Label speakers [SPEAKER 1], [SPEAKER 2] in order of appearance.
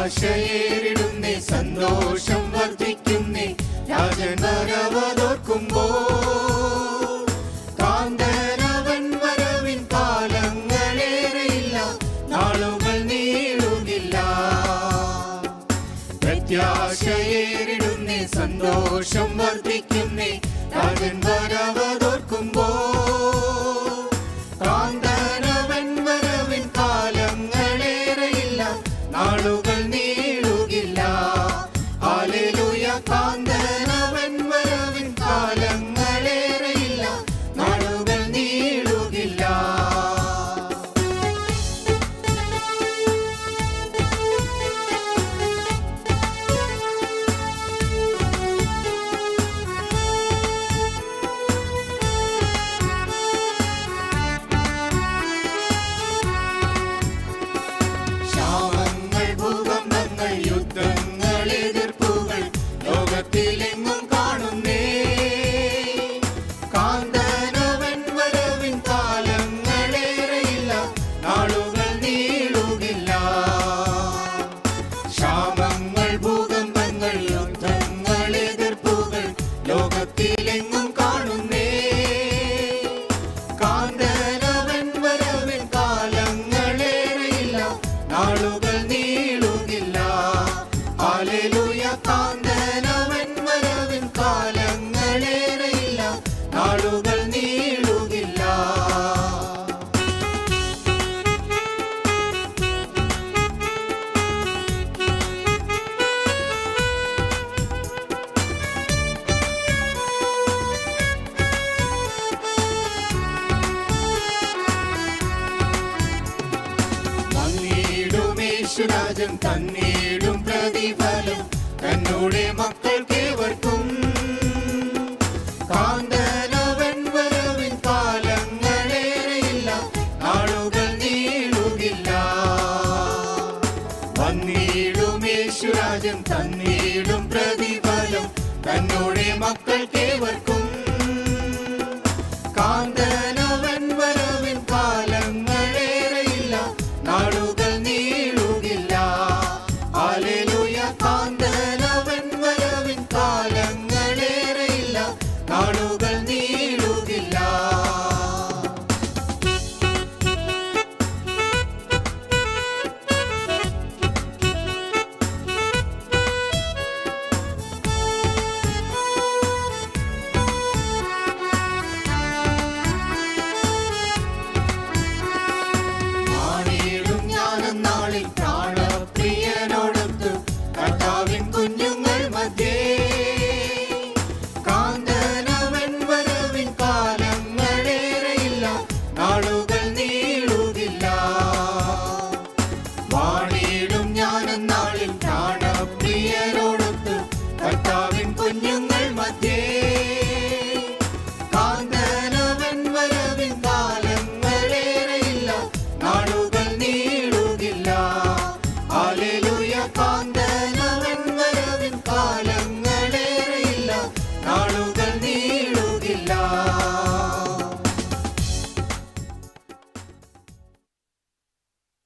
[SPEAKER 1] പ്രത്യാശയേറിടുന്നേ സന്തോഷം വർദ്ധിക്കുന്നേ രാജൻ വരവതോർക്കുമ്പോൾ കാന്തനവൻ വരവിൻ കാലങ്ങളേറെയില്ല നാളുകൾ നീളുകില്ല പ്രത്യാശയേറിടുന്നേ സന്തോഷം വർദ്ധിക്കുന്നേ രാജൻ വരവതോർക്കുമ്പോൾ കാന്തനവൻ വരവിൻ കാലങ്ങളേറെയില്ല നാളുകൾ നീളുകില്ല ഹല്ലേലൂയ കാന്തനവൻ വരവിൻ കാലങ്ങളേറെയില്ല നാളുകൾ നീളുകില്ല യുദ്ധങ്ങൾ എതിർപ്പുകൾ ലോകത്തിലെങ്ങും കാണുന്നേ കാന്തനവൻ വരവിൻ കാലങ്ങളേറെയില്ല നാളുകൾ നീളുകില്ല ക്ഷാമങ്ങൾ ഭൂകമ്പങ്ങൾ യുദ്ധങ്ങൾ എതിർപ്പുകൾ ലോകത്തിലെങ്ങും കാണുന്നേ കാന്തനവൻ വരവിൻ കാലങ്ങളേറെയില്ല നാളുകൾ നീളുകില്ല ഹല്ലേലൂയ കാന്തനവൻ വരവിൻ കാലങ്ങളേറെയില്ല നാളുകൾ നീളുകില്ല യേശുരാജൻ തന്നീടും പ്രതിഫലം തന്നോടെ മക്കൾക്കേവർക്കും